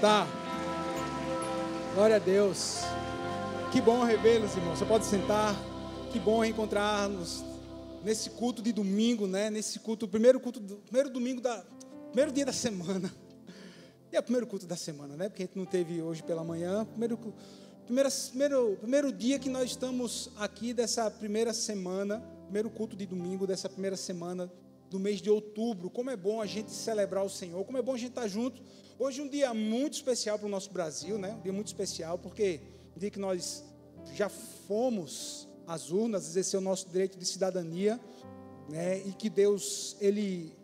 sentar. Glória a Deus. Que bom revê-los, irmãos. Você pode sentar. Que bom reencontrar-nos nesse culto de domingo, né? Nesse culto, primeiro dia da semana. E é o primeiro culto da semana, né? Porque a gente não teve hoje pela manhã. Primeiro dia que nós estamos aqui dessa primeira semana, primeiro culto de domingo dessa primeira semana do mês de outubro. Como é bom a gente celebrar o Senhor, como é bom a gente estar junto. Hoje é um dia muito especial para o nosso Brasil, né? Um dia muito especial, porque um dia que nós já fomos às urnas, exercer o nosso direito de cidadania, né? E que Deus, Ele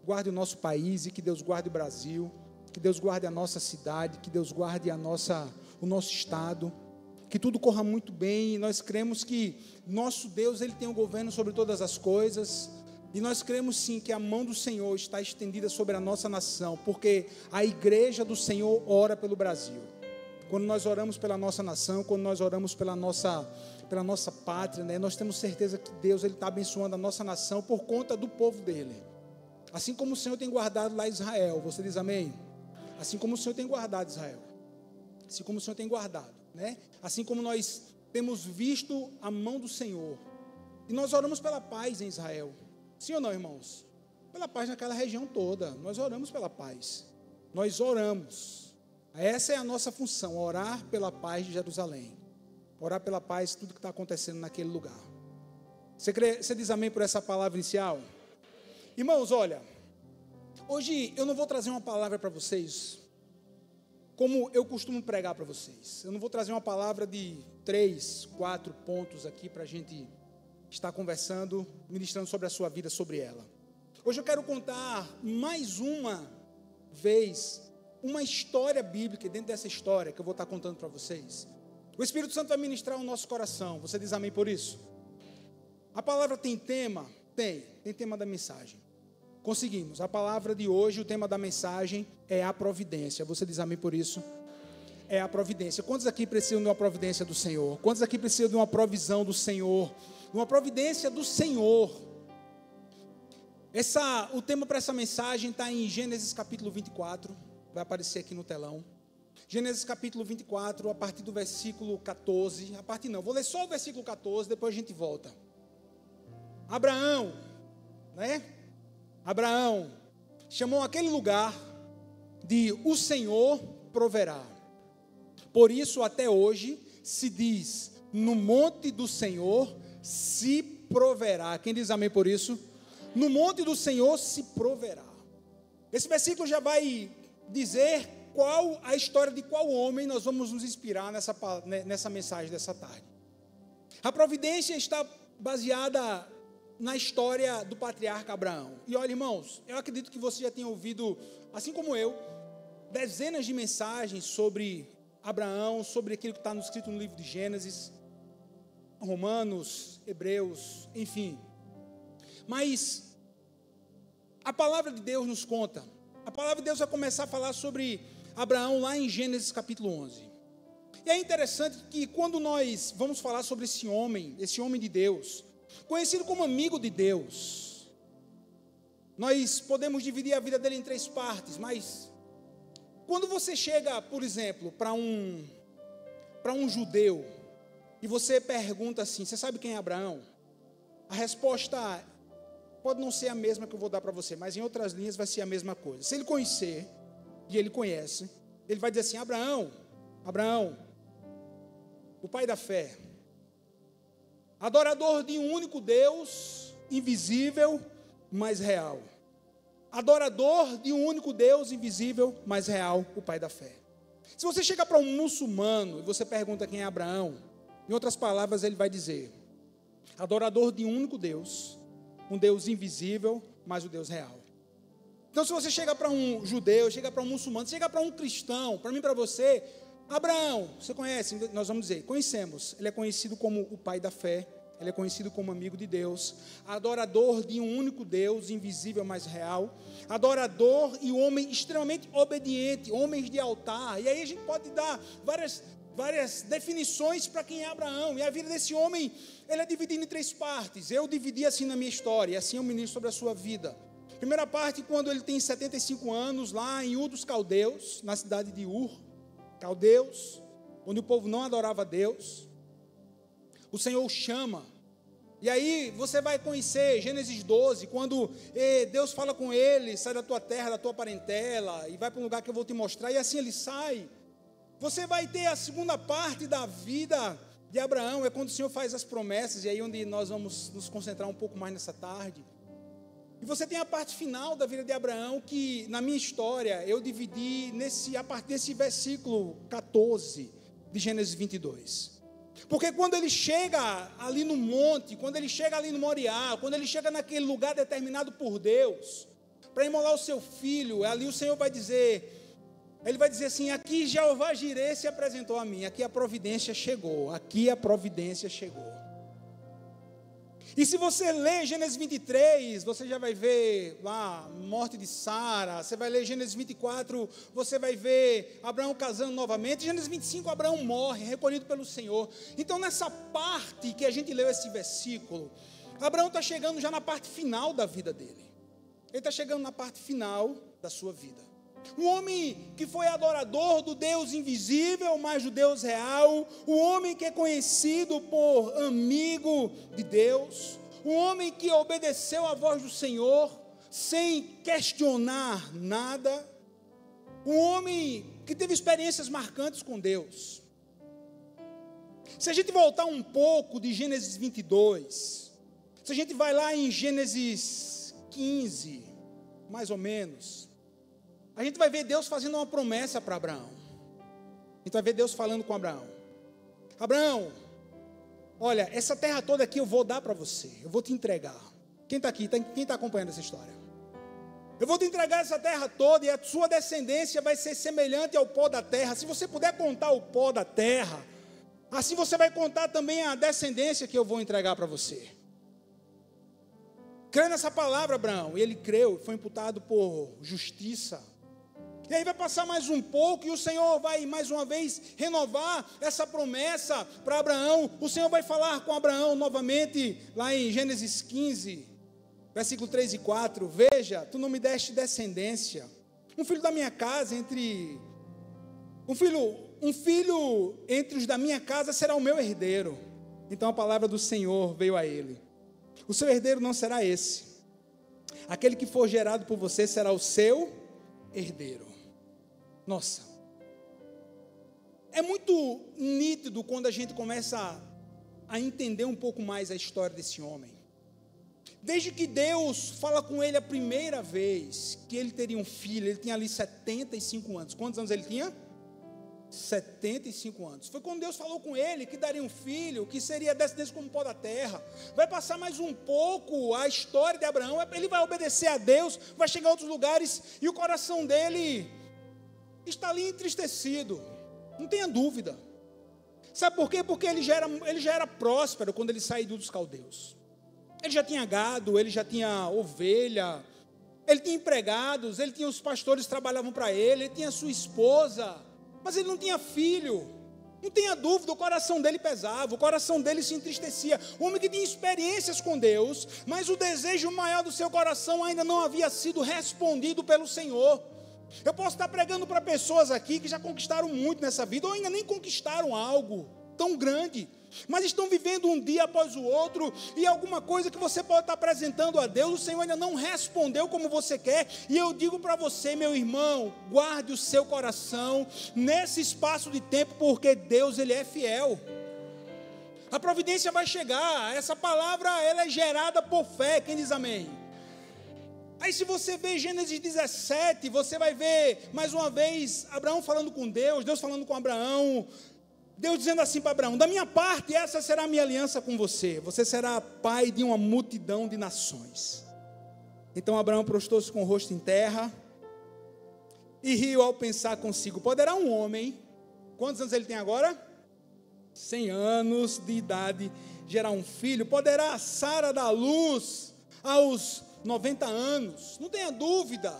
guarde o nosso país, e que Deus guarde o Brasil, que Deus guarde a nossa cidade, que Deus guarde o nosso estado, que tudo corra muito bem. E nós cremos que nosso Deus, Ele tem o governo sobre todas as coisas. E nós cremos sim que a mão do Senhor está estendida sobre a nossa nação, porque a igreja do Senhor ora pelo Brasil. Quando nós oramos pela nossa nação, quando nós oramos pela nossa pátria, né, nós temos certeza que Deus Ele está abençoando a nossa nação por conta do povo dele. Assim como o Senhor tem guardado lá Israel, você diz amém? Assim como o Senhor tem guardado Israel, assim como o Senhor tem guardado, né? Assim como nós temos visto a mão do Senhor, e nós oramos pela paz em Israel. Sim ou não, irmãos? Pela paz naquela região toda. Nós oramos pela paz. Nós oramos. Essa é a nossa função, orar pela paz de Jerusalém. Orar pela paz, tudo que está acontecendo naquele lugar. Você diz amém por essa palavra inicial? Irmãos, olha, hoje eu não vou trazer uma palavra para vocês como eu costumo pregar para vocês. Eu não vou trazer uma palavra de 3, 4 pontos aqui para a gente está conversando, ministrando sobre a sua vida, sobre ela. Hoje eu quero contar mais uma vez uma história bíblica, e dentro dessa história que eu vou estar contando para vocês, o Espírito Santo vai ministrar o nosso coração. Você diz amém por isso? A palavra tem tema? Tem tema da mensagem. Conseguimos. A palavra de hoje, o tema da mensagem é a providência. Você diz amém por isso? É a providência. Quantos aqui precisam de uma providência do Senhor? Quantos aqui precisam de uma provisão do Senhor? Uma providência do Senhor. O tema para essa mensagem está em Gênesis capítulo 24. Vai aparecer aqui no telão. Gênesis capítulo 24, a partir do versículo 14. Vou ler só o versículo 14, depois a gente volta. Abraão, né? Abraão chamou aquele lugar de o Senhor proverá. Por isso até hoje se diz, no monte do Senhor se proverá. Quem diz amém por isso? No monte do Senhor se proverá. Esse versículo já vai dizer qual a história de qual homem nós vamos nos inspirar nessa mensagem dessa tarde. A providência está baseada na história do patriarca Abraão. E olha, irmãos, eu acredito que você já tenha ouvido, assim como eu, dezenas de mensagens sobre Abraão, sobre aquilo que está escrito no livro de Gênesis, Romanos, Hebreus, enfim. Mas a palavra de Deus nos conta. A palavra de Deus vai começar a falar sobre Abraão lá em Gênesis capítulo 11. E é interessante que quando nós vamos falar sobre esse homem de Deus, conhecido como amigo de Deus, nós podemos dividir a vida dele em 3 partes, mas quando você chega, por exemplo, para um judeu, e você pergunta assim, você sabe quem é Abraão? A resposta pode não ser a mesma que eu vou dar para você, mas em outras linhas vai ser a mesma coisa. Se ele conhecer, e ele conhece, ele vai dizer assim, Abraão, o pai da fé, adorador de um único Deus, invisível, mas real. Adorador de um único Deus, invisível, mas real, o pai da fé. Se você chega para um muçulmano, e você pergunta quem é Abraão, em outras palavras, ele vai dizer, adorador de um único Deus, um Deus invisível, mas o Deus real. Então, se você chega para um judeu, chega para um muçulmano, chega para um cristão, para mim, para você, Abraão, você conhece? Nós vamos dizer, conhecemos. Ele é conhecido como o pai da fé, ele é conhecido como amigo de Deus, adorador de um único Deus, invisível, mas real, adorador e homem extremamente obediente, homens de altar. E aí a gente pode dar várias definições para quem é Abraão. E a vida desse homem, ele é dividida em 3 partes. Eu dividi assim na minha história, e assim eu ministro sobre a sua vida. Primeira parte, quando ele tem 75 anos, lá em Ur dos Caldeus, na cidade de Ur, Caldeus, onde o povo não adorava a Deus, o Senhor o chama. E aí você vai conhecer Gênesis 12, quando Deus fala com ele, sai da tua terra, da tua parentela, e vai para um lugar que eu vou te mostrar, e assim ele sai. Você vai ter a segunda parte da vida de Abraão, é quando o Senhor faz as promessas, e aí onde nós vamos nos concentrar um pouco mais nessa tarde. E você tem a parte final da vida de Abraão, que na minha história eu dividi a partir desse versículo 14 de Gênesis 22. Porque quando ele chega ali no monte, quando ele chega ali no Moriá, quando ele chega naquele lugar determinado por Deus, para imolar o seu filho, ali o Senhor vai dizer, ele vai dizer assim, aqui Jeová Jireh se apresentou a mim, aqui a providência chegou, aqui a providência chegou. E se você ler Gênesis 23, você já vai ver lá a morte de Sara. Você vai ler Gênesis 24, você vai ver Abraão casando novamente. Gênesis 25, Abraão morre, recolhido pelo Senhor. Então nessa parte que a gente leu esse versículo, Abraão está chegando já na parte final da vida dele. Ele está chegando na parte final da sua vida. Um homem que foi adorador do Deus invisível, mas do Deus real. Um homem que é conhecido por amigo de Deus. Um homem que obedeceu à voz do Senhor, sem questionar nada. Um homem que teve experiências marcantes com Deus. Se a gente voltar um pouco de Gênesis 22, se a gente vai lá em Gênesis 15, mais ou menos, a gente vai ver Deus fazendo uma promessa para Abraão. A gente vai ver Deus falando com Abraão. Abraão, olha, essa terra toda aqui eu vou dar para você. Eu vou te entregar. Quem está aqui? Quem está acompanhando essa história? Eu vou te entregar essa terra toda e a sua descendência vai ser semelhante ao pó da terra. Se você puder contar o pó da terra, assim você vai contar também a descendência que eu vou entregar para você. Crê nessa palavra, Abraão. E ele creu, foi imputado por justiça. E aí vai passar mais um pouco e o Senhor vai mais uma vez renovar essa promessa para Abraão. O Senhor vai falar com Abraão novamente, lá em Gênesis 15, versículo 3 e 4. Veja, tu não me deste descendência. Um filho da minha casa um filho entre os da minha casa será o meu herdeiro. Então a palavra do Senhor veio a ele. O seu herdeiro não será esse. Aquele que for gerado por você será o seu herdeiro. Nossa, é muito nítido quando a gente começa a entender um pouco mais a história desse homem. Desde que Deus fala com ele a primeira vez que ele teria um filho, ele tinha ali 75 anos. Quantos anos ele tinha? 75 anos. Foi quando Deus falou com ele que daria um filho, que seria descendente como o pó da terra. Vai passar mais um pouco a história de Abraão, ele vai obedecer a Deus, vai chegar a outros lugares e o coração dele está ali entristecido, não tenha dúvida. Sabe por quê? Porque ele já era próspero quando ele saiu dos caldeus. Ele já tinha gado, ele já tinha ovelha, ele tinha empregados, ele tinha os pastores que trabalhavam para ele tinha sua esposa, mas ele não tinha filho. Não tenha dúvida, o coração dele pesava, o coração dele se entristecia. Um homem que tinha experiências com Deus, mas o desejo maior do seu coração ainda não havia sido respondido pelo Senhor. Eu posso estar pregando para pessoas aqui que já conquistaram muito nessa vida, ou ainda nem conquistaram algo tão grande, mas estão vivendo um dia após o outro, e alguma coisa que você pode estar apresentando a Deus, o Senhor ainda não respondeu como você quer, e eu digo para você, meu irmão, guarde o seu coração nesse espaço de tempo, porque Deus, Ele é fiel. A providência vai chegar, essa palavra ela é gerada por fé, quem diz amém? Aí se você ver Gênesis 17, você vai ver, mais uma vez, Abraão falando com Deus, Deus falando com Abraão, Deus dizendo assim para Abraão, da minha parte, essa será a minha aliança com você, você será pai de uma multidão de nações. Então Abraão prostrou-se com o rosto em terra, e riu ao pensar consigo, poderá um homem, quantos anos ele tem agora? 100 anos de idade, gerar um filho? Poderá Sara dar luz aos 90 anos? Não tenha dúvida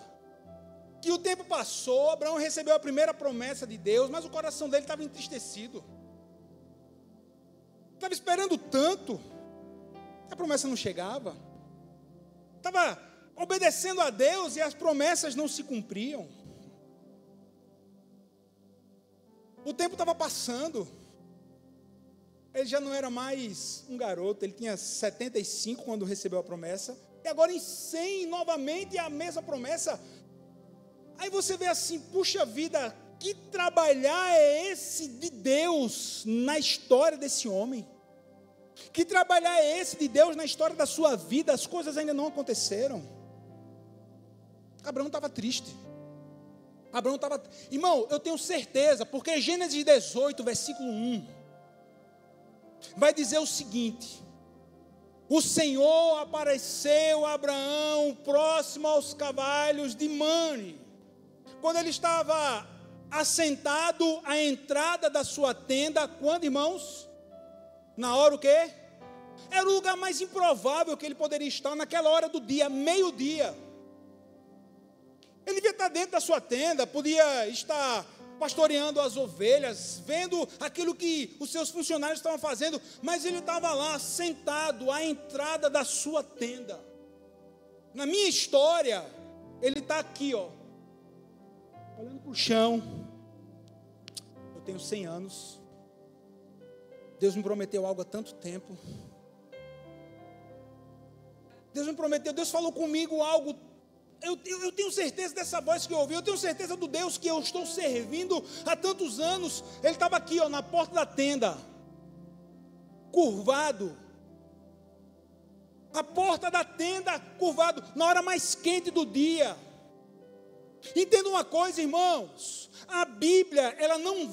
que o tempo passou, Abraão recebeu a primeira promessa de Deus, mas o coração dele estava entristecido. Estava esperando tanto, a promessa não chegava. Estava obedecendo a Deus e as promessas não se cumpriam. O tempo estava passando. Ele já não era mais um garoto, ele tinha 75 quando recebeu a promessa. E agora em 100, novamente, a mesma promessa. Aí você vê assim, puxa vida, que trabalhar é esse de Deus na história desse homem? Que trabalhar é esse de Deus na história da sua vida? As coisas ainda não aconteceram. Abraão estava triste. Abraão estava... Irmão, eu tenho certeza, porque Gênesis 18, versículo 1, vai dizer o seguinte: o Senhor apareceu a Abraão próximo aos cavalos de Mane, quando ele estava assentado à entrada da sua tenda. Quando, irmãos? Na hora o quê? Era o lugar mais improvável que ele poderia estar naquela hora do dia, meio-dia. Ele devia estar dentro da sua tenda, podia estar pastoreando as ovelhas, vendo aquilo que os seus funcionários estavam fazendo, mas ele estava lá, sentado à entrada da sua tenda. Na minha história, ele está aqui, ó, olhando para o chão. Eu tenho 100 anos. Deus me prometeu algo há tanto tempo. Deus me prometeu, Deus falou comigo algo. Eu tenho certeza dessa voz que eu ouvi, eu tenho certeza do Deus que eu estou servindo há tantos anos. Ele estava aqui, ó, na porta da tenda, curvado. A porta da tenda, curvado, na hora mais quente do dia. Entenda uma coisa, irmãos, a Bíblia, ela não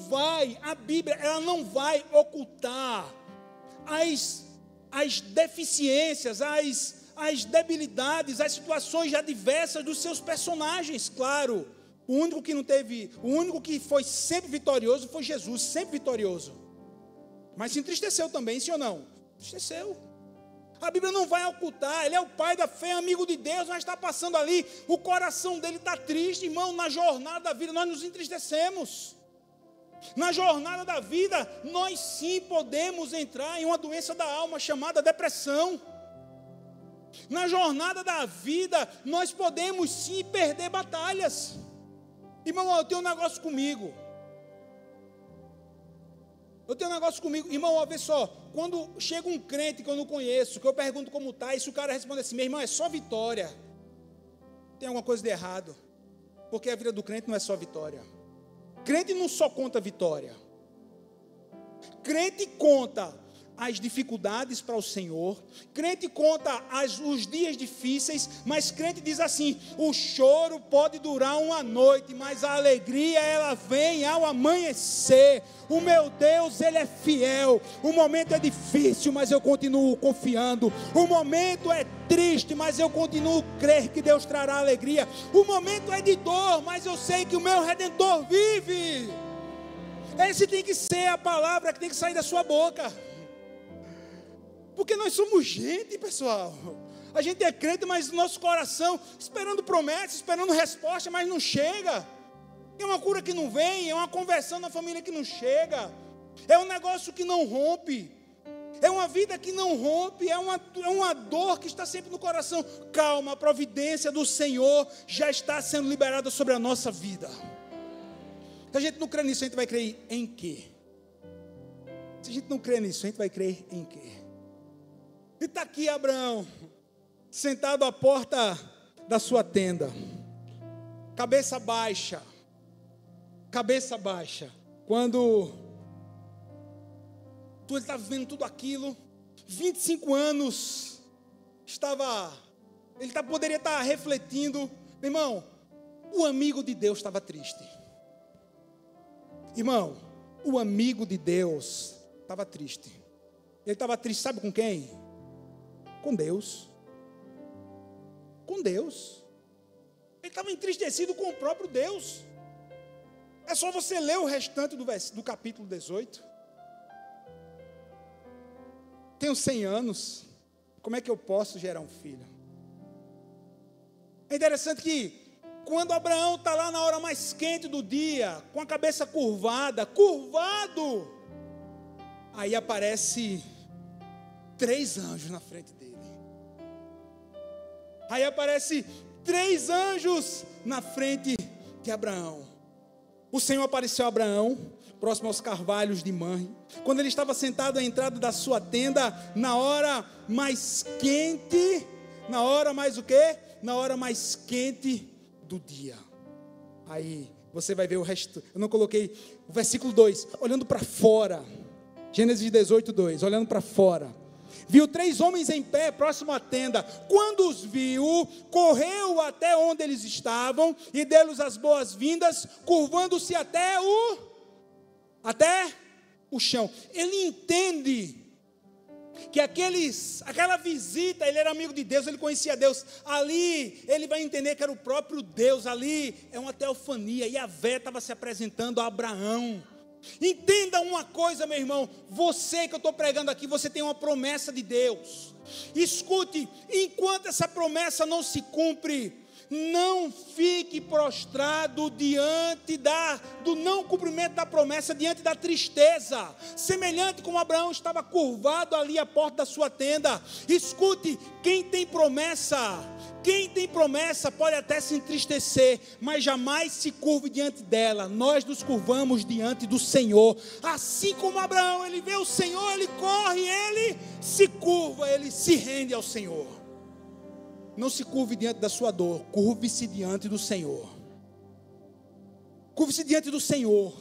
vai ocultar as deficiências, as debilidades, as situações adversas dos seus personagens. Claro, o único que foi sempre vitorioso foi Jesus, sempre vitorioso. Mas se entristeceu também, sim ou não? Entristeceu. A Bíblia não vai ocultar, ele é o pai da fé, amigo de Deus, mas está passando ali, o coração dele está triste, irmão. Na jornada da vida nós nos entristecemos. Na jornada da vida, nós sim podemos entrar em uma doença da alma chamada depressão. Na jornada da vida, nós podemos sim perder batalhas. Irmão, eu tenho um negócio comigo. Irmão, ó, vê só, quando chega um crente que eu não conheço, que eu pergunto como está, e se o cara responde assim: meu irmão, é só vitória, tem alguma coisa de errado, porque a vida do crente não é só vitória. Crente não só conta vitória, crente conta as dificuldades para o Senhor, crente conta os dias difíceis, mas crente diz assim: o choro pode durar uma noite, mas a alegria ela vem ao amanhecer. O meu Deus, Ele é fiel. O momento é difícil, mas eu continuo confiando. O momento é triste, mas eu continuo a crer que Deus trará alegria. O momento é de dor, mas eu sei que o meu Redentor vive. Esse tem que ser a palavra que tem que sair da sua boca. Porque nós somos gente, pessoal. A gente é crente, mas o nosso coração esperando promessas, esperando resposta, mas não chega. É uma cura que não vem, é uma conversão na família que não chega, é um negócio que não rompe, é uma vida que não rompe, é uma dor que está sempre no coração. Calma, a providência do Senhor já está sendo liberada sobre a nossa vida. Se a gente não crê nisso, a gente vai crer em quê? Se a gente não crê nisso, a gente vai crer em quê? E está aqui Abraão, sentado à porta da sua tenda, cabeça baixa, quando ele estava vendo tudo aquilo, 25 anos, ele poderia estar refletindo. Meu irmão, o amigo de Deus estava triste. Irmão, o amigo de Deus estava triste. Ele estava triste, sabe com quem? Com Deus. Com Deus. Ele estava entristecido com o próprio Deus. É só você ler o restante do capítulo 18. Tenho 100 anos, como é que eu posso gerar um filho? É interessante que quando Abraão está lá na hora mais quente do dia, com a cabeça curvado, aí aparece 3 anjos na frente dele. Aí aparece 3 anjos na frente de Abraão. O Senhor apareceu a Abraão, próximo aos carvalhos de Mamre, quando ele estava sentado à entrada da sua tenda, na hora mais quente, na hora mais o quê? Na hora mais quente do dia. Aí você vai ver o resto. Eu não coloquei o versículo 2, olhando para fora. Gênesis 18, 2, olhando para fora. Viu 3 homens em pé, próximo à tenda. Quando os viu, correu até onde eles estavam e deu-lhes as boas-vindas, curvando-se até o chão. Ele entende que aquela visita, ele era amigo de Deus, ele conhecia Deus. Ali, ele vai entender que era o próprio Deus. Ali é uma teofania. E Yahvé estava se apresentando a Abraão. Entenda uma coisa, meu irmão, você que eu estou pregando aqui, você tem uma promessa de Deus. Escute, enquanto essa promessa não se cumpre, não fique prostrado diante do não cumprimento da promessa, diante da tristeza, semelhante como Abraão estava curvado ali à porta da sua tenda. Escute, quem tem promessa pode até se entristecer, mas jamais se curve diante dela. Nós nos curvamos diante do Senhor, assim como Abraão, ele vê o Senhor, ele corre, ele se curva, ele se rende ao Senhor. Não se curve diante da sua dor, curve-se diante do Senhor. Curve-se diante do Senhor,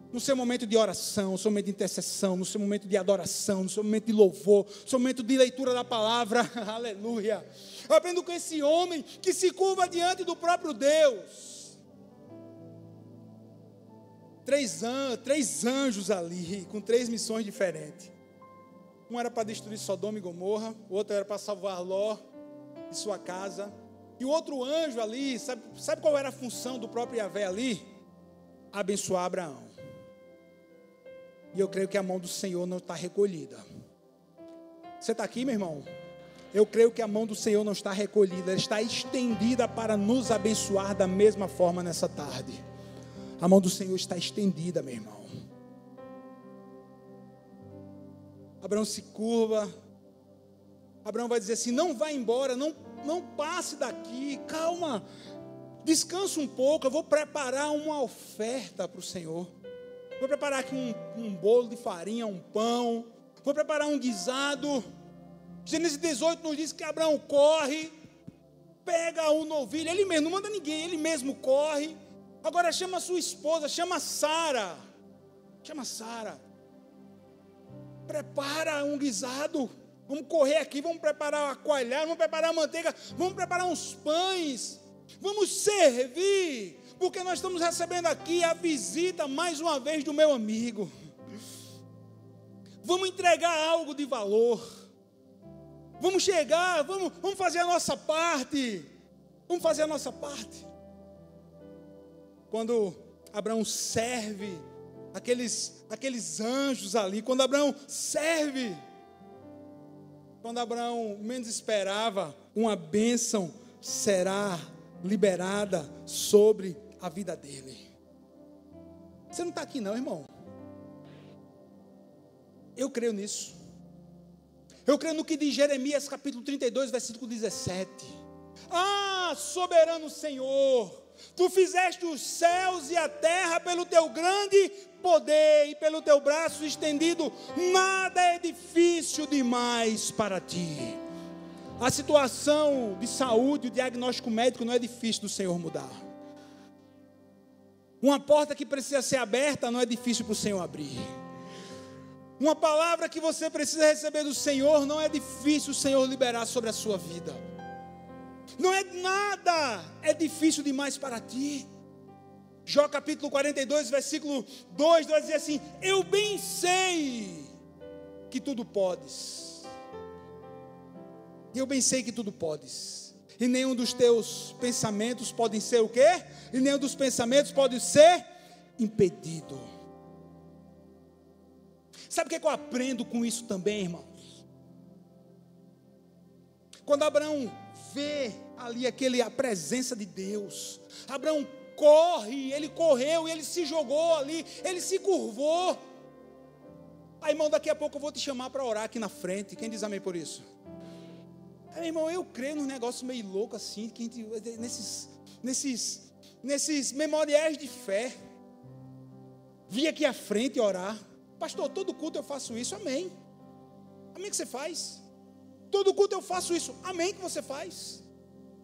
no seu momento de oração, no seu momento de intercessão, no seu momento de adoração, no seu momento de louvor, no seu momento de leitura da palavra. Aleluia. Eu aprendo com esse homem que se curva diante do próprio Deus. 3 anjos ali, com 3 missões diferentes. Um era para destruir Sodoma e Gomorra, o outro era para salvar Ló e sua casa. E o outro anjo ali, sabe qual era a função do próprio Yahvé ali? Abençoar Abraão. E eu creio que a mão do Senhor não está recolhida. Você está aqui, meu irmão? Eu creio que a mão do Senhor não está recolhida, ela está estendida para nos abençoar da mesma forma nessa tarde. A mão do Senhor está estendida, meu irmão. Abraão se curva. Abraão vai dizer assim: não vá embora, não passe daqui, calma, descansa um pouco, eu vou preparar uma oferta para o Senhor. Vou preparar aqui um bolo de farinha, um pão, vou preparar um guisado. Gênesis 18 nos diz que Abraão corre, pega um novilho, ele mesmo, não manda ninguém, ele mesmo corre. Agora chama sua esposa, chama Sara, prepara um guisado. Vamos correr aqui, vamos preparar a coalhada, vamos preparar a manteiga, vamos preparar uns pães, vamos servir, porque nós estamos recebendo aqui a visita, mais uma vez, do meu amigo. Vamos entregar algo de valor, vamos chegar, vamos fazer a nossa parte, Quando Abraão serve aqueles anjos ali, quando Abraão menos esperava, uma bênção será liberada sobre a vida dele. Você não está aqui não, irmão? Eu creio nisso. Eu creio no que diz Jeremias capítulo 32, versículo 17. Ah, soberano Senhor, tu fizeste os céus e a terra pelo teu grande poder e pelo teu braço estendido, nada é difícil demais para ti. A situação de saúde, o diagnóstico médico não é difícil do Senhor mudar. Uma porta que precisa ser aberta não é difícil para o Senhor abrir. Uma palavra que você precisa receber do Senhor não é difícil o Senhor liberar sobre a sua vida. Não é nada, é difícil demais para ti. Jó capítulo 42, versículo 2, vai dizer assim: eu bem sei que tudo podes. Eu bem sei que tudo podes. E nenhum dos teus pensamentos podem ser o quê? E nenhum dos pensamentos pode ser impedido. Sabe o que eu aprendo com isso também, irmãos? Quando Abraão vê ali a presença de Deus, Abraão corre, ele correu, ele se jogou ali, ele se curvou. Aí, irmão, daqui a pouco eu vou te chamar para orar aqui na frente. Quem diz amém por isso? Meu irmão, eu creio num negócio meio louco assim, que a gente, nesses memoriais de fé, vir aqui à frente e orar. Pastor, todo culto eu faço isso, amém. Amém que você faz. Todo culto eu faço isso, amém que você faz.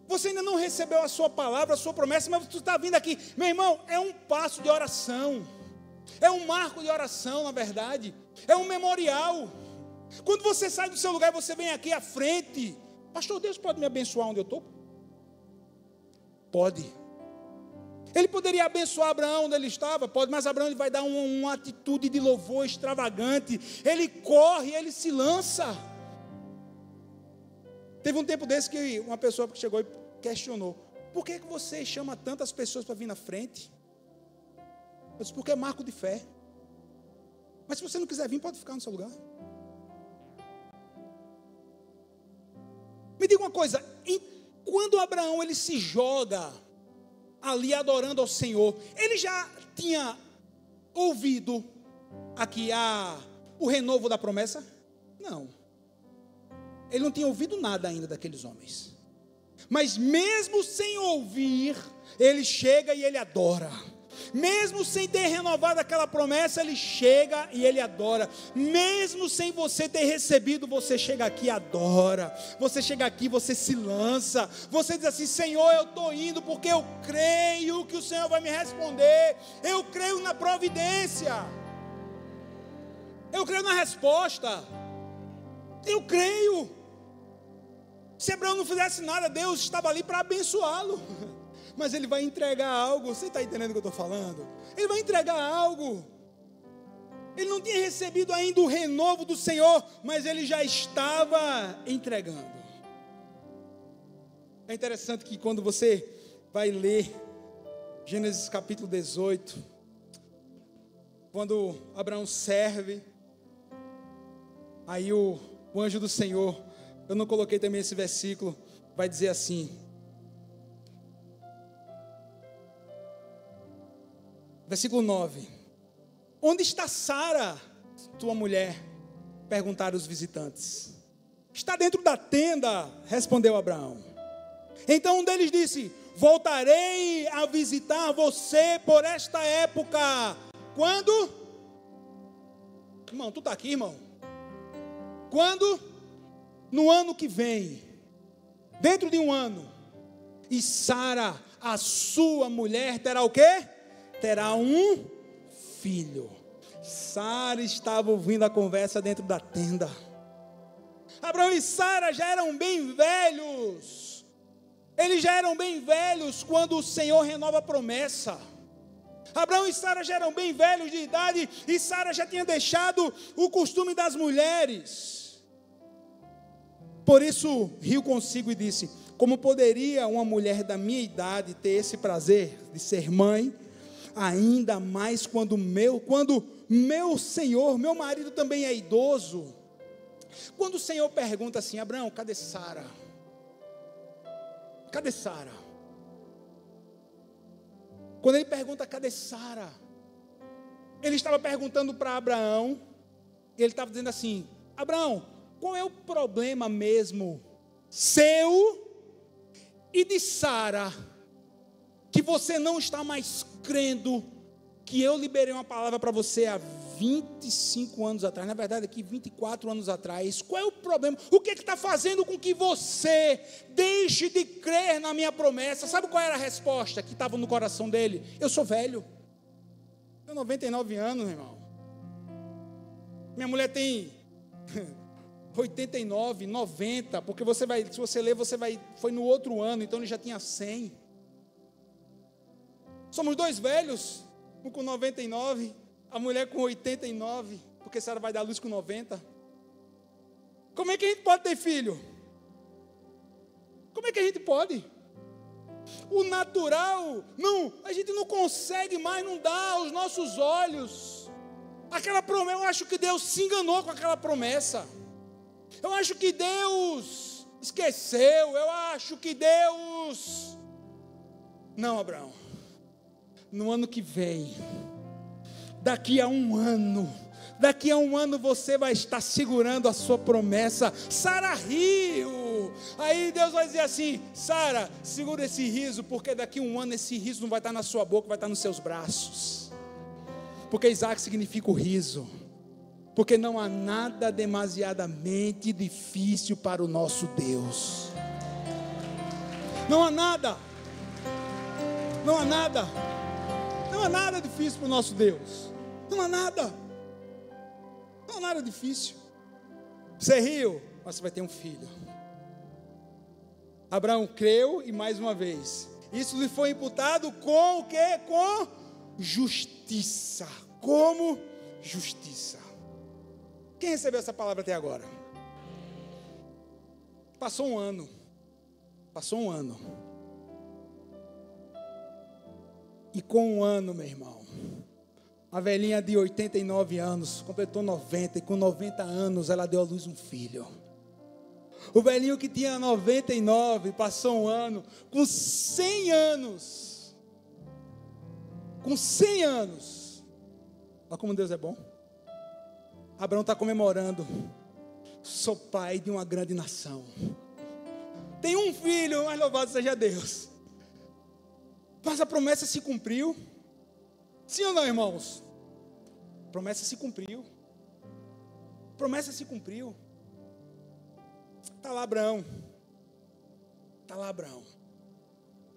Você ainda não recebeu a sua palavra, a sua promessa, mas você está vindo aqui. Meu irmão, é um passo de oração. É um marco de oração, na verdade. É um memorial. Quando você sai do seu lugar, você vem aqui à frente. Pastor, Deus pode me abençoar onde eu estou? Pode. Ele poderia abençoar Abraão onde ele estava? Pode, mas Abraão ele vai dar uma atitude de louvor extravagante. Ele corre, ele se lança. Teve um tempo desse que uma pessoa chegou e questionou: por que você chama tantas pessoas para vir na frente? Eu disse: porque é marco de fé. Mas se você não quiser vir, pode ficar no seu lugar. Me diga uma coisa, quando Abraão ele se joga ali adorando ao Senhor, ele já tinha ouvido aqui o renovo da promessa? Não. Ele não tinha ouvido nada ainda daqueles homens. Mas mesmo sem ouvir, ele chega e ele adora. Mesmo sem ter renovado aquela promessa, ele chega e ele adora. Mesmo sem você ter recebido, você chega aqui e adora. Você chega aqui, você se lança. Você diz assim: Senhor, eu estou indo porque eu creio que o Senhor vai me responder. Eu creio na providência. Eu creio na resposta. Eu creio. Se Abraão não fizesse nada, Deus estava ali para abençoá-lo. Mas ele vai entregar algo. Você está entendendo o que eu estou falando? Ele vai entregar algo. Ele não tinha recebido ainda o renovo do Senhor, mas ele já estava entregando. É interessante que quando você vai ler Gênesis capítulo 18, quando Abraão serve, aí o anjo do Senhor, eu não coloquei também esse versículo, vai dizer assim: versículo 9: onde está Sara, tua mulher? Perguntaram os visitantes. Está dentro da tenda, respondeu Abraão. Então um deles disse: voltarei a visitar você por esta época. Quando? Irmão, tu está aqui, irmão? Quando? No ano que vem, dentro de um ano. E Sara, a sua mulher, terá o quê? Terá um filho. Sara estava ouvindo a conversa dentro da tenda. Abraão e Sara já eram bem velhos. Eles já eram bem velhos quando o Senhor renova a promessa. Abraão e Sara já eram bem velhos de idade, e Sara já tinha deixado o costume das mulheres. Por isso riu consigo e disse: como poderia uma mulher da minha idade ter esse prazer de ser mãe? Ainda mais quando meu Senhor, meu marido também é idoso. Quando o Senhor pergunta assim: Abraão, cadê Sara? Cadê Sara? Quando ele pergunta cadê Sara, ele estava perguntando para Abraão, e ele estava dizendo assim: Abraão, qual é o problema mesmo seu e de Sara, que você não está mais crendo que eu liberei uma palavra para você há 25 anos atrás, na verdade aqui 24 anos atrás? Qual é o problema? O que está fazendo com que você deixe de crer na minha promessa? Sabe qual era a resposta que estava no coração dele? Eu sou velho, tenho 99 anos, irmão. Minha mulher tem 89, 90, porque se você ler, foi no outro ano, então ele já tinha 100. Somos dois velhos, um com 99, a mulher com 89, porque Sara vai dar luz com 90. Como é que a gente pode ter filho? Como é que a gente pode? O natural, não, a gente não consegue mais, não dá aos nossos olhos. Aquela promessa, eu acho que Deus se enganou com aquela promessa. Eu acho que Deus esqueceu, eu acho que Deus... Não, Abraão, no ano que vem, daqui a um ano você vai estar segurando a sua promessa. Sara riu, Aí Deus vai dizer assim: Sara, segura esse riso, porque daqui a um ano esse riso não vai estar na sua boca, vai estar nos seus braços. Porque Isaac significa o riso. Porque não há nada demasiadamente difícil para o nosso Deus. Não há nada. Não há nada. Não há nada difícil para o nosso Deus. Não há nada. Não há nada difícil. Você riu, mas você vai ter um filho. Abraão creu e mais uma vez, isso lhe foi imputado com o quê? Com justiça. Como justiça. Quem recebeu essa palavra até agora? Passou um ano. Passou um ano. E com um ano, meu irmão, a velhinha de 89 anos completou 90. E com 90 anos ela deu à luz um filho. O velhinho que tinha 99 passou um ano. Com 100 anos. Com 100 anos. Olha como Deus é bom. Abraão está comemorando. Sou pai de uma grande nação. Tem um filho, mas louvado seja Deus. Mas a promessa se cumpriu. Sim ou não, irmãos? A promessa se cumpriu. A promessa se cumpriu. Está lá Abraão. Está lá Abraão.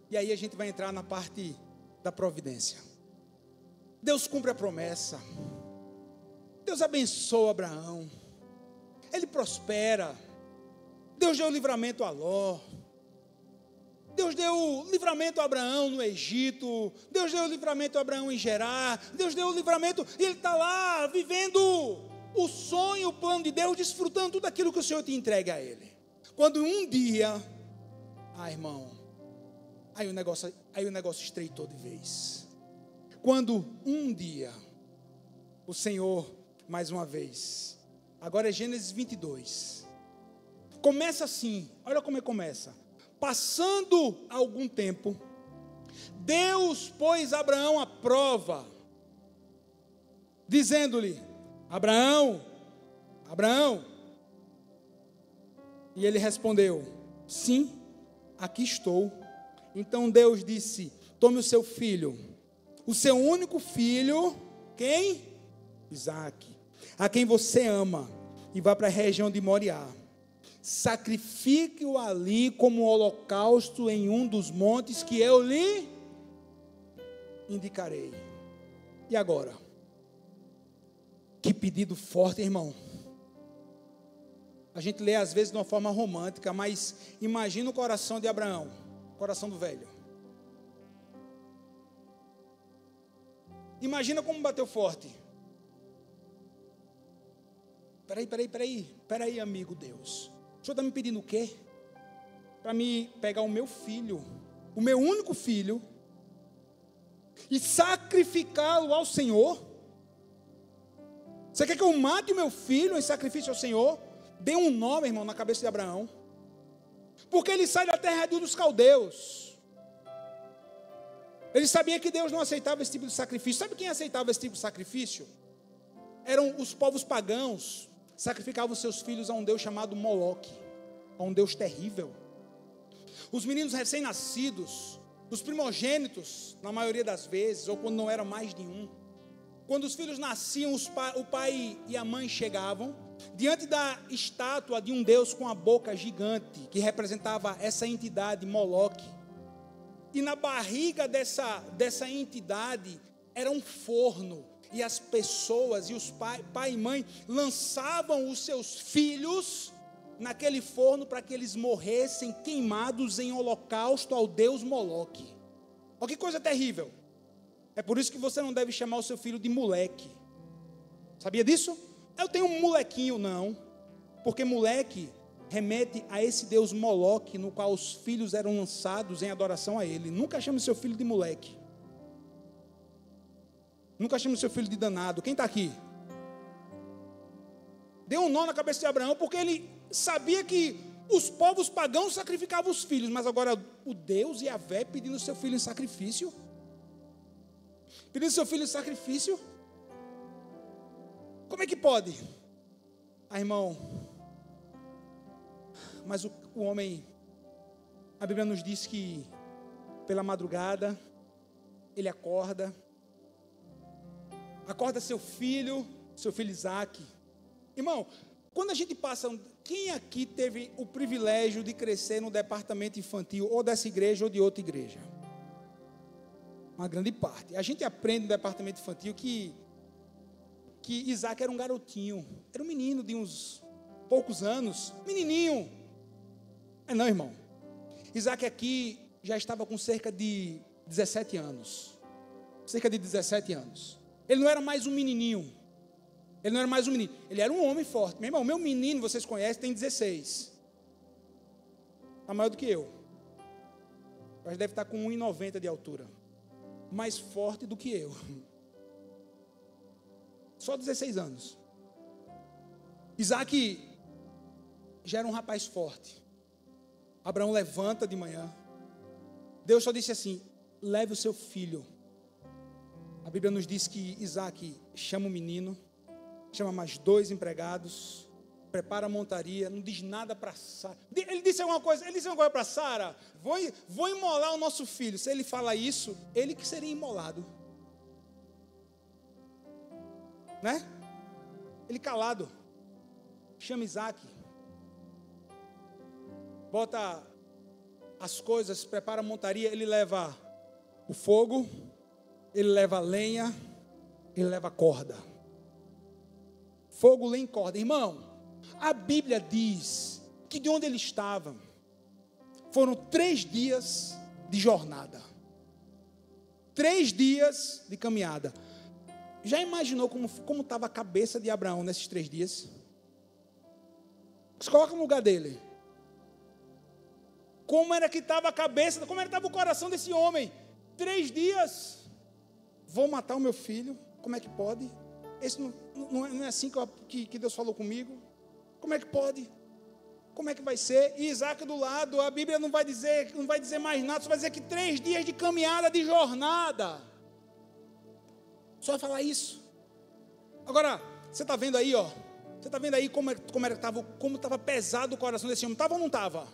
E aí a gente vai entrar na parte da providência. Deus cumpre a promessa. Deus abençoa Abraão. Ele prospera. Deus deu livramento a Ló. Deus deu livramento a Abraão no Egito. Deus deu livramento a Abraão em Gerar. Deus deu livramento. E ele está lá vivendo o sonho, o plano de Deus, desfrutando tudo aquilo que o Senhor te entrega a ele. Quando um dia, irmão, aí o negócio estreitou de vez. Quando um dia, o Senhor, mais uma vez, agora é Gênesis 22, começa assim, olha como começa. Passando algum tempo, Deus pôs Abraão à prova, dizendo-lhe: Abraão, Abraão. E ele respondeu: sim, aqui estou. Então Deus disse: tome o seu filho, o seu único filho, quem? Isaque, a quem você ama, e vá para a região de Moriá. Sacrifique-o ali como holocausto em um dos montes que eu lhe indicarei. E agora? Que pedido forte, irmão. A gente lê às vezes de uma forma romântica, mas imagina o coração de Abraão, o coração do velho. Imagina como bateu forte. Peraí, amigo Deus. O Senhor está me pedindo o quê? Para me pegar o meu filho, o meu único filho, e sacrificá-lo ao Senhor? Você quer que eu mate o meu filho em sacrifício ao Senhor? Dê um nome, irmão, na cabeça de Abraão. Porque ele sai da terra dos caldeus. Ele sabia que Deus não aceitava esse tipo de sacrifício. Sabe quem aceitava esse tipo de sacrifício? Eram os povos pagãos. Sacrificavam seus filhos a um Deus chamado Moloque, a um Deus terrível. Os meninos recém-nascidos, os primogênitos, na maioria das vezes, ou quando não era mais de um, quando os filhos nasciam, o pai e a mãe chegavam diante da estátua de um Deus com a boca gigante, que representava essa entidade Moloque. E na barriga dessa entidade era um forno. E as pessoas, e os pai e mãe, lançavam os seus filhos naquele forno para que eles morressem queimados em holocausto ao Deus Moloque. Olha que coisa terrível. É por isso que você não deve chamar o seu filho de moleque. Sabia disso? Eu tenho um molequinho, não. Porque moleque remete a esse Deus Moloque, no qual os filhos eram lançados em adoração a ele. Nunca chame seu filho de moleque. Nunca chame seu filho de danado. Quem está aqui? Deu um nó na cabeça de Abraão, porque ele sabia que os povos pagãos sacrificavam os filhos, mas agora o Deus Yahvé pedindo seu filho em sacrifício. Pedindo seu filho em sacrifício. Como é que pode? Irmão, mas o homem, a Bíblia nos diz que pela madrugada ele acorda seu filho Isaque. Irmão, quando a gente passa, quem aqui teve o privilégio de crescer no departamento infantil, ou dessa igreja ou de outra igreja? Uma grande parte. A gente aprende no departamento infantil que Isaque era um garotinho, era um menino de uns poucos anos, menininho. Não, irmão. Isaque aqui já estava com cerca de 17 anos. Cerca de 17 anos. Ele não era mais um menininho. Ele era um homem forte. Meu irmão, meu menino, vocês conhecem, tem 16. Está maior do que eu. Mas deve estar com 1,90 de altura. Mais forte do que eu. Só 16 anos. Isaque já era um rapaz forte. Abraão levanta de manhã. Deus só disse assim: leve o seu filho. A Bíblia nos diz que Isaque chama o menino, chama mais 2 empregados, prepara a montaria, não diz nada para Sara. Ele disse alguma coisa para Sara: vou imolar o nosso filho. Se ele fala isso, ele que seria imolado. Né? Ele calado. Chama Isaque. Bota as coisas, prepara a montaria, ele leva o fogo, ele leva a lenha, ele leva a corda. Fogo, lenha e corda. Irmão, a Bíblia diz que de onde ele estava, foram 3 dias de jornada. 3 dias de caminhada. Já imaginou como estava a cabeça de Abraão nesses 3 dias? Se coloca no lugar dele. Como era que estava a cabeça, como era que estava o coração desse homem? 3 dias. Vou matar o meu filho. Como é que pode? Esse não é assim que Deus falou comigo. Como é que pode? Como é que vai ser? E Isaque do lado, a Bíblia não vai dizer mais nada, só vai dizer que 3 dias de caminhada, de jornada. Só vai falar isso. Agora, você está vendo aí, ó. Você está vendo aí como estava pesado o coração desse homem? Estava ou não estava?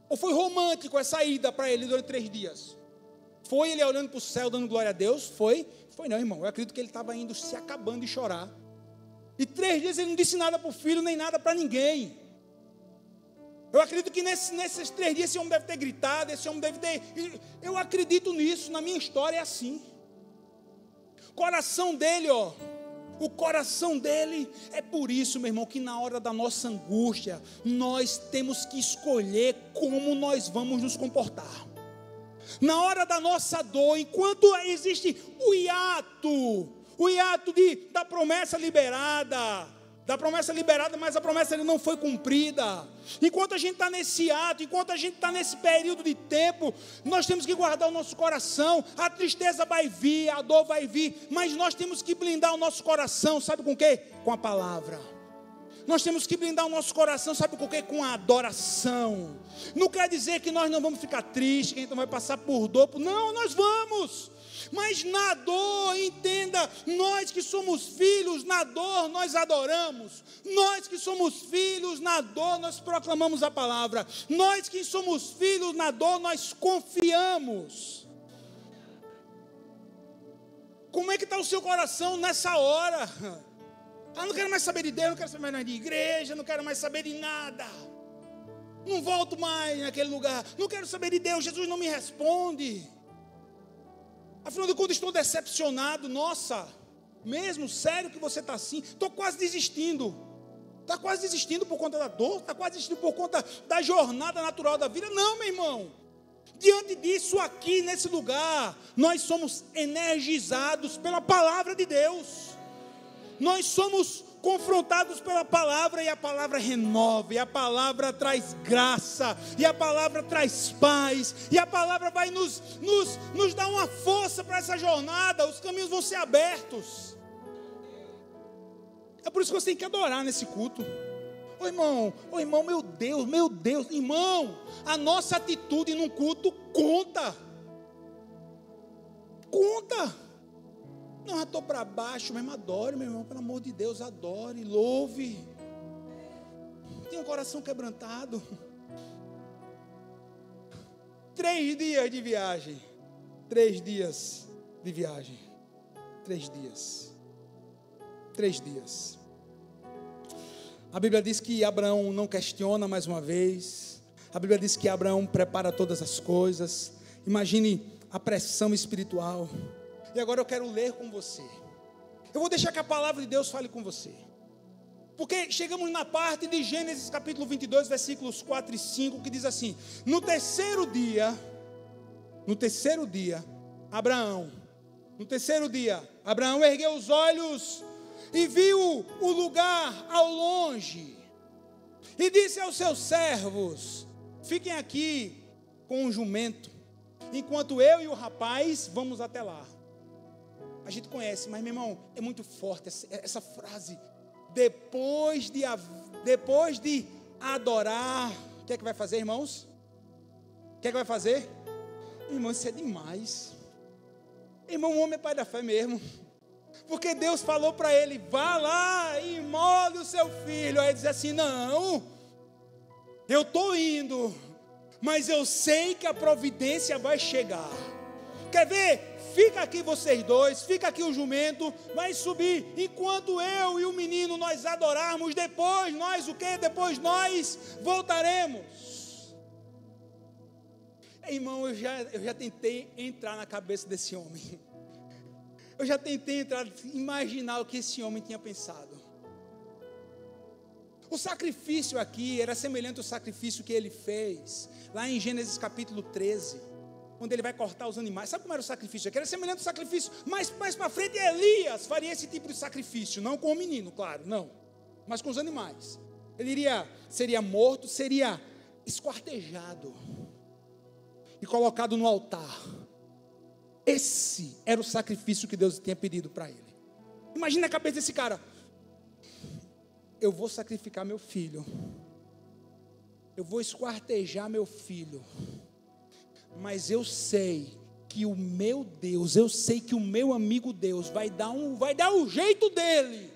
Ou foi romântico essa ida para ele durante 3 dias? Foi ele olhando para o céu, dando glória a Deus? Foi não, irmão. Eu acredito que ele estava indo se acabando de chorar. E 3 dias ele não disse nada para o filho, nem nada para ninguém. Eu acredito que nesses 3 dias esse homem deve ter gritado, esse homem deve ter... Eu acredito nisso, na minha história é assim. O coração dele, ó. O coração dele é por isso, meu irmão, que na hora da nossa angústia, nós temos que escolher como nós vamos nos comportar. Na hora da nossa dor, enquanto existe o hiato da promessa liberada, mas a promessa não foi cumprida. Enquanto a gente está nesse ato, enquanto a gente está nesse período de tempo, nós temos que guardar o nosso coração. A tristeza vai vir, a dor vai vir, mas nós temos que blindar o nosso coração, sabe com o quê? Com a palavra. Nós temos que blindar o nosso coração, sabe com o quê? Com a adoração. Não quer dizer que nós não vamos ficar tristes, que a gente não vai passar por dor. Não, nós vamos. Mas na dor, entenda, nós que somos filhos, na dor nós adoramos. Nós que somos filhos, na dor nós proclamamos a palavra. Nós que somos filhos, na dor nós confiamos. Como é que está o seu coração nessa hora? Não quero mais saber de Deus, não quero saber mais de igreja, não quero mais saber de nada. Não volto mais naquele lugar. Não quero saber de Deus, Jesus não me responde. Afinal de contas, estou decepcionado. Nossa, mesmo? Sério que você está assim? Estou quase desistindo. Está quase desistindo por conta da dor? Está quase desistindo por conta da jornada natural da vida? Não, meu irmão. Diante disso aqui, nesse lugar, nós somos energizados pela palavra de Deus. Nós somos confrontados pela palavra, e a palavra renova, e a palavra traz graça, e a palavra traz paz, e a palavra vai nos dar uma força para essa jornada. Os caminhos vão ser abertos. É por isso que você tem que adorar nesse culto. Ô irmão, meu Deus, irmão, a nossa atitude num culto conta. Não, eu estou para baixo, mesmo adore, meu irmão, pelo amor de Deus, adore, louve. Tenha um coração quebrantado. 3 dias de viagem. 3 dias de viagem. 3 dias. 3 dias. A Bíblia diz que Abraão não questiona mais uma vez. A Bíblia diz que Abraão prepara todas as coisas. Imagine a pressão espiritual. E agora eu quero ler com você. Eu vou deixar que a palavra de Deus fale com você. Porque chegamos na parte de Gênesis capítulo 22, versículos 4 e 5, que diz assim: no terceiro dia, Abraão ergueu os olhos e viu o lugar ao longe, e disse aos seus servos: fiquem aqui com o jumento, enquanto eu e o rapaz vamos até lá. A gente conhece, mas meu irmão, é muito forte essa frase. Depois de adorar, o que é que vai fazer, irmãos? O que é que vai fazer? Irmão, isso é demais. Irmão, o homem é pai da fé mesmo. Porque Deus falou para ele: vá lá e imole o seu filho. Aí ele diz assim: não, eu estou indo, mas eu sei que a providência vai chegar. Quer ver? Fica aqui vocês dois, fica aqui o jumento, vai subir, enquanto eu e o menino nós adorarmos, depois nós o quê? Depois nós voltaremos. Irmão, eu já tentei entrar na cabeça desse homem. Eu já tentei imaginar o que esse homem tinha pensado. O sacrifício aqui era semelhante ao sacrifício que ele fez lá em Gênesis capítulo 13. Quando ele vai cortar os animais. Sabe como era o sacrifício aqui? Era semelhante ao sacrifício. Mas mais para frente Elias faria esse tipo de sacrifício. Não com o menino, claro, não. Mas com os animais. Ele seria morto, seria esquartejado e colocado no altar. Esse era o sacrifício que Deus tinha pedido para ele. Imagina a cabeça desse cara. Eu vou sacrificar meu filho. Eu vou esquartejar meu filho. Mas eu sei que o meu Deus, eu sei que o meu amigo Deus vai dar o jeito dele,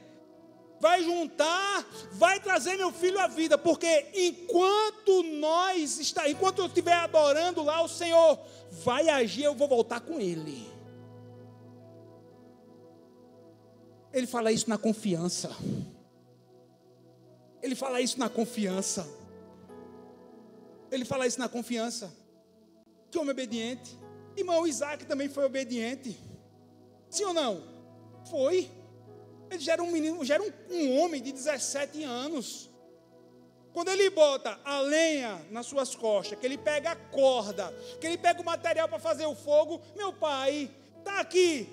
vai juntar, vai trazer meu filho à vida, porque enquanto eu estiver adorando lá, o Senhor vai agir, eu vou voltar com ele. Ele fala isso na confiança. Ele fala isso na confiança. Que homem obediente. Irmão, Isaac também foi obediente. Sim ou não? Foi. Ele já era um menino, já era um homem de 17 anos. Quando ele bota a lenha nas suas costas, que ele pega a corda, que ele pega o material para fazer o fogo, meu pai, está aqui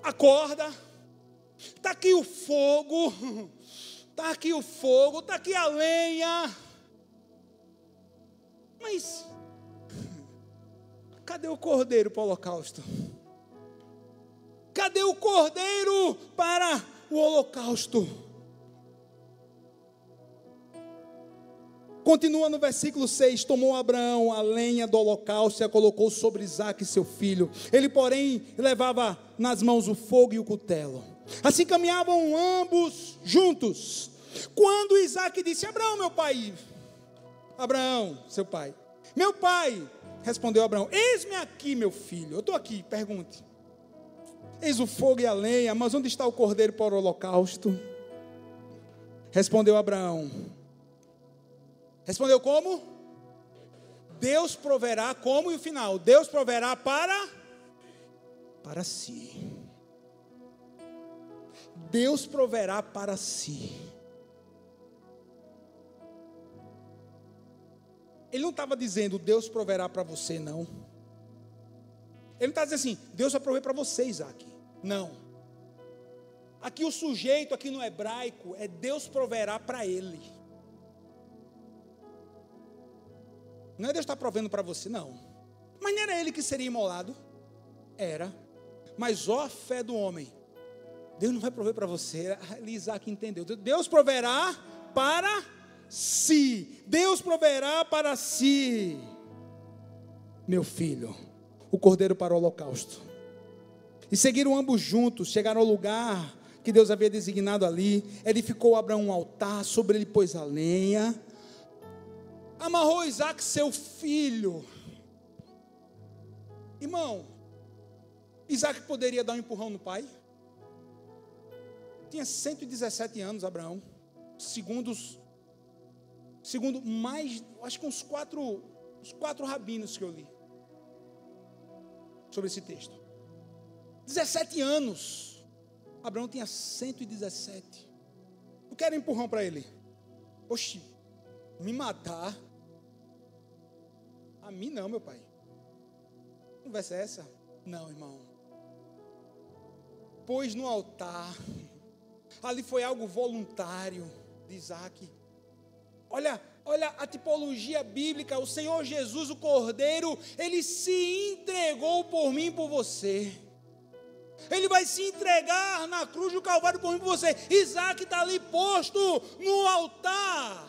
a corda, está aqui o fogo, está aqui a lenha. Mas cadê o cordeiro para o holocausto? Cadê o cordeiro para o holocausto? Continua no versículo 6. Tomou Abraão a lenha do holocausto e a colocou sobre Isaque seu filho. Ele, porém, levava nas mãos o fogo e o cutelo. Assim caminhavam ambos juntos. Quando Isaque disse: Abraão, meu pai. Abraão, seu pai. Meu pai, respondeu Abraão: eis-me aqui, meu filho. Eu estou aqui, pergunte. Eis o fogo e a lenha, mas onde está o cordeiro para o holocausto? Respondeu Abraão. Respondeu como? Deus proverá, como? E o final? Deus proverá para si. Deus proverá para si. Ele não estava dizendo Deus proverá para você, não. Ele não está dizendo assim, Deus vai prover para você, Isaac. Não. Aqui o sujeito, aqui no hebraico, é Deus proverá para ele. Não é Deus estar provendo para você, não. Mas não era ele que seria imolado? Era. Mas ó a fé do homem. Deus não vai prover para você. Isaac entendeu. Deus proverá para si. Deus proverá para si. Meu filho, o cordeiro para o holocausto. E seguiram ambos juntos, chegaram ao lugar que Deus havia designado ali. Edificou Abraão um altar, sobre ele pôs a lenha. Amarrou Isaac seu filho. Irmão, Isaac poderia dar um empurrão no pai? Tinha 117 anos, Abraão. Segundo mais, acho que uns quatro rabinos que eu li sobre esse texto. 17 anos. Abraão tinha 117. Eu quero um empurrão para ele. Oxi, me matar? A mim não, meu pai. Que conversa é essa? Não, irmão. Pôs no altar. Ali foi algo voluntário de Isaac. Olha a tipologia bíblica. O Senhor Jesus, o Cordeiro, Ele se entregou por mim e por você. Ele vai se entregar na cruz do Calvário por mim e por você. Isaac está ali posto no altar.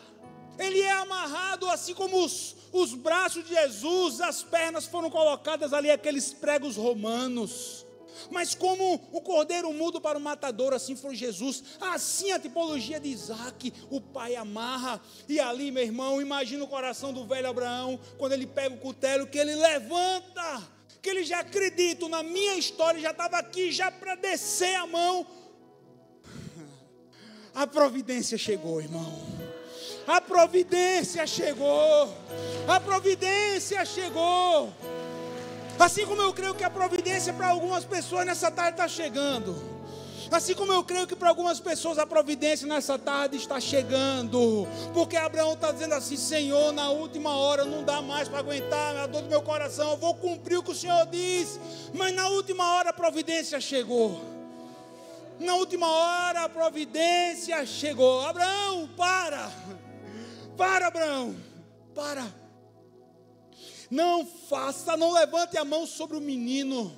Ele é amarrado assim como os braços de Jesus, as pernas foram colocadas ali, aqueles pregos romanos. Mas como o cordeiro mudo para o matador, assim foi Jesus. Assim a tipologia de Isaac, o pai amarra. E ali, meu irmão, imagina o coração do velho Abraão, quando ele pega o cutelo, que ele levanta, que ele já acredita, na minha história, já estava aqui, já para descer a mão. A providência chegou, irmão. A providência chegou. A providência chegou. Assim como eu creio que a providência para algumas pessoas nessa tarde está chegando. Assim como eu creio que para algumas pessoas a providência nessa tarde está chegando. Porque Abraão está dizendo assim: Senhor, na última hora não dá mais para aguentar a dor do meu coração. Eu vou cumprir o que o Senhor diz. Mas na última hora a providência chegou. Na última hora a providência chegou. Abraão, para. Para, Abraão. Para. Não faça, não levante a mão sobre o menino.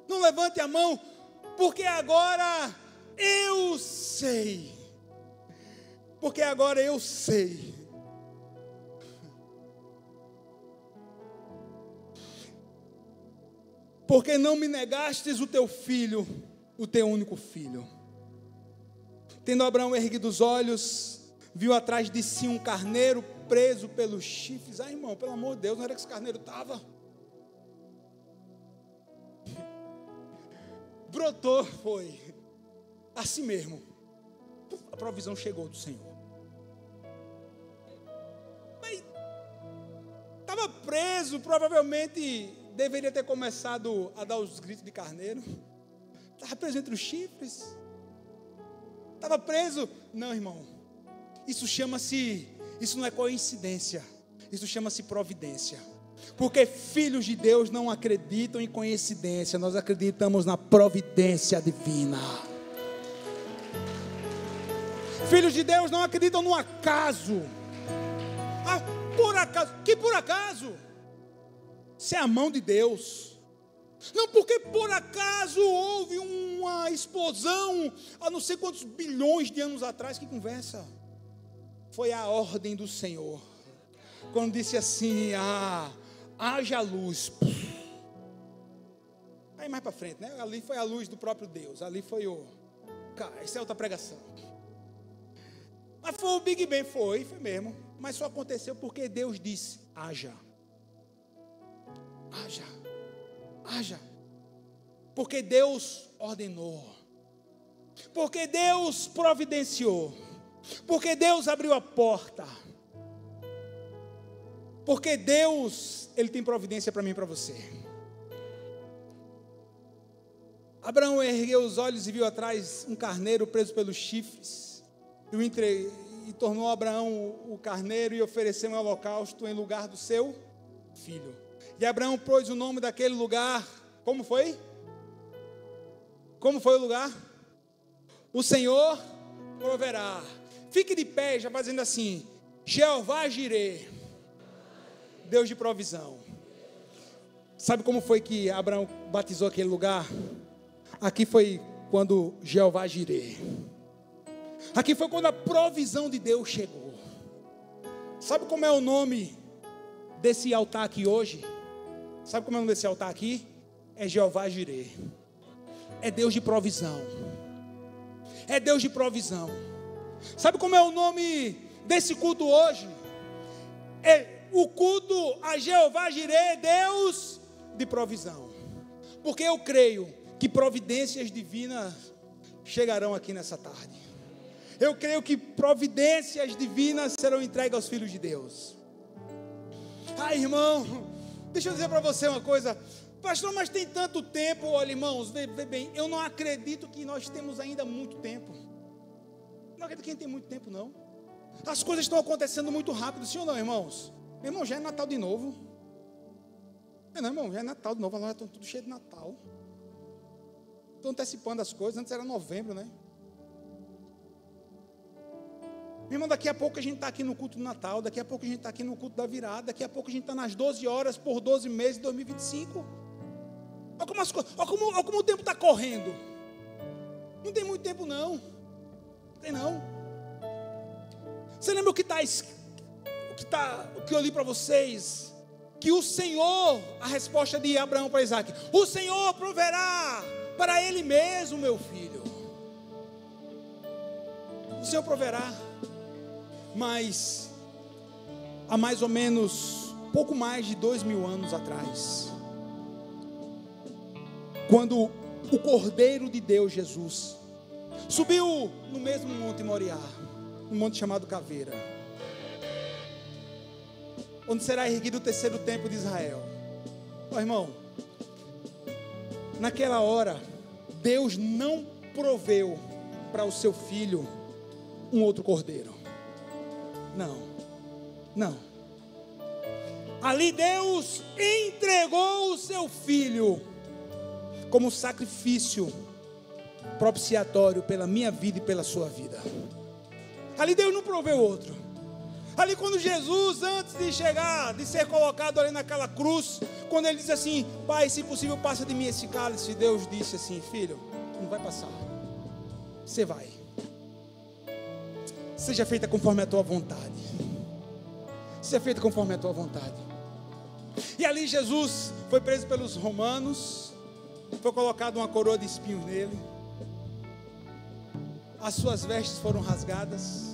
Não levante a mão, porque agora eu sei. Porque agora eu sei. Porque não me negastes o teu filho, o teu único filho. Tendo Abraão erguido os olhos, viu atrás de si um carneiro preso pelos chifres. Ah, irmão, pelo amor de Deus, não era que esse carneiro estava? Brotou, foi. Assim mesmo. A provisão chegou do Senhor. Mas estava preso, provavelmente deveria ter começado a dar os gritos de carneiro. Estava preso entre os chifres. Estava preso. Não, irmão. Isso não é coincidência, isso chama-se providência. Porque filhos de Deus não acreditam em coincidência, nós acreditamos na providência divina. Filhos de Deus não acreditam no acaso. Ah, por acaso, que por acaso? Isso é a mão de Deus. Não porque por acaso houve uma explosão há não sei quantos bilhões de anos atrás. Que conversa? Foi a ordem do Senhor. Quando disse assim: haja luz. Aí mais para frente, né? Ali foi a luz do próprio Deus. Ali foi essa é outra pregação. Mas foi o Big Bang, foi mesmo. Mas só aconteceu porque Deus disse: haja. Haja. Haja. Porque Deus ordenou. Porque Deus providenciou. Porque Deus abriu a porta. Porque Deus, Ele tem providência para mim e para você. Abraão ergueu os olhos e viu atrás um carneiro preso pelos chifres. E tornou Abraão o carneiro e ofereceu um holocausto em lugar do seu filho. E Abraão pôs o nome daquele lugar. Como foi? Como foi o lugar? O Senhor proverá. Fique de pé, já fazendo assim: Jeová Jirê, Deus de provisão. Sabe como foi que Abraão batizou aquele lugar? Aqui foi quando Jeová Jirê. Aqui foi quando a provisão de Deus chegou. Sabe como é o nome desse altar aqui hoje? Sabe como é o nome desse altar aqui? É Jeová Jirê. É Deus de provisão. É Deus de provisão. Sabe como é o nome desse culto hoje? É o culto a Jeová Jirê, Deus de provisão. Porque eu creio que providências divinas chegarão aqui nessa tarde. Eu creio que providências divinas serão entregues aos filhos de Deus. Irmão, deixa eu dizer para você uma coisa. Pastor, mas tem tanto tempo. Olha, irmãos, vê bem, eu não acredito que nós temos ainda muito tempo. Não acredito que a gente tem muito tempo, não. As coisas estão acontecendo muito rápido, sim ou não, irmãos? Meu irmão, já é Natal de novo. Não, irmão, já é Natal de novo. Agora estão tudo cheio de Natal. Estão antecipando as coisas. Antes era novembro, né? Meu irmão, daqui a pouco a gente está aqui no culto do Natal. Daqui a pouco a gente está aqui no culto da virada. Daqui a pouco a gente está nas 12 horas por 12 meses de 2025. Olha como o tempo está correndo. Não tem muito tempo, não. Não tem, não. Você lembra o que eu li para vocês? Que o Senhor, a resposta de Abraão para Isaac: o Senhor proverá para ele mesmo, meu filho. O Senhor proverá. Mas há mais ou menos pouco mais de 2000 anos atrás, quando o Cordeiro de Deus, Jesus, subiu no mesmo monte Moriá, um monte chamado Caveira, onde será erguido o terceiro templo de Israel. Irmão, naquela hora, Deus não proveu para o seu filho um outro cordeiro. Não. Ali Deus entregou o seu filho como sacrifício propiciatório pela minha vida e pela sua vida. Ali Deus não proveu outro. Ali quando Jesus, antes de chegar, de ser colocado ali naquela cruz, quando ele disse assim: Pai, se possível passa de mim esse cálice, Deus disse assim: filho, não vai passar, você vai. Seja feita conforme a tua vontade. Seja feita conforme a tua vontade. E ali Jesus foi preso pelos romanos. Foi colocado uma coroa de espinhos nele. As suas vestes foram rasgadas.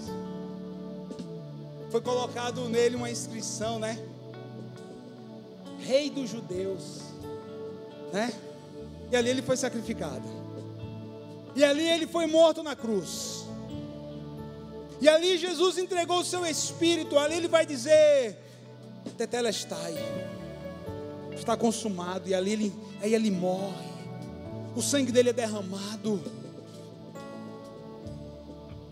Foi colocado nele uma inscrição, né? Rei dos judeus, né? E ali ele foi sacrificado. E ali ele foi morto na cruz. E ali Jesus entregou o seu espírito. Ali ele vai dizer: Tetelestai, está consumado. E ali ele morre. O sangue dele é derramado.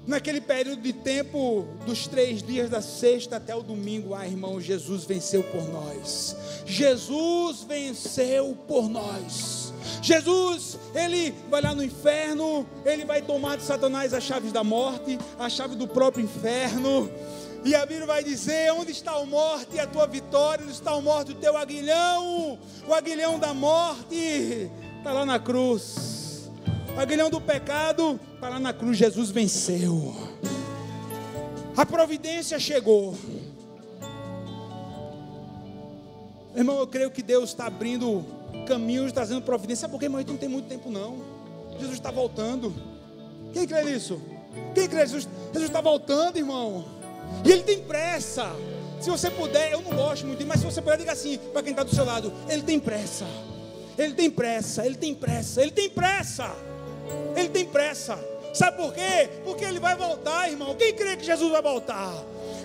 Naquele período de tempo, dos 3 dias da sexta até o domingo, irmão, Jesus venceu por nós. Jesus venceu por nós. Jesus, ele vai lá no inferno, ele vai tomar de Satanás as chaves da morte, a chave do próprio inferno. E a Bíblia vai dizer: onde está a morte, a tua vitória? Onde está a morte, o teu aguilhão? O aguilhão da morte está lá na cruz. O aguilhão do pecado está lá na cruz. Jesus venceu. A providência chegou. Irmão, eu creio que Deus está abrindo caminhos, trazendo providência. Sabe por quê, irmão? Não tem muito tempo, não. Jesus está voltando. Quem crê nisso? Quem crê? Jesus está voltando, irmão. E Ele tem pressa. Se você puder, eu não gosto muito, mas se você puder, diga assim para quem está do seu lado: Ele tem pressa. Ele tem pressa. Ele tem pressa. Ele tem pressa. Ele tem pressa. Sabe por quê? Porque Ele vai voltar, irmão. Quem crê que Jesus vai voltar?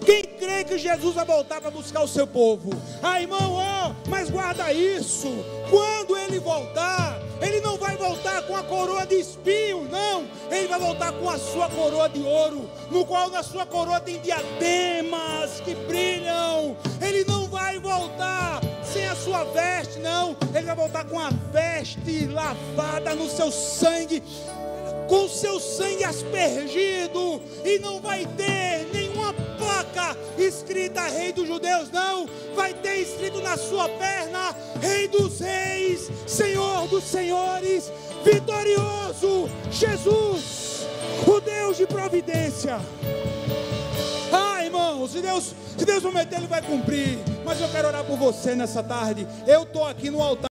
Quem crê que Jesus vai voltar para buscar o seu povo? Irmão, mas guarda isso. Quando Ele voltar, Ele não vai voltar com a coroa de espinhos, não. Ele vai voltar com a sua coroa de ouro, no qual na sua coroa tem diademas que brilham. Ele não vai voltar sem a sua veste, não. Ele vai voltar com a veste lavada no seu sangue, com o seu sangue aspergido, e não vai ter nenhuma placa escrita Rei dos Judeus, não. Vai ter escrito na sua perna: Rei dos Reis, Senhor dos Senhores, vitorioso Jesus, o Deus de providência. Irmão, se Deus prometer, Ele vai cumprir. Mas eu quero orar por você nessa tarde. Eu estou aqui no altar.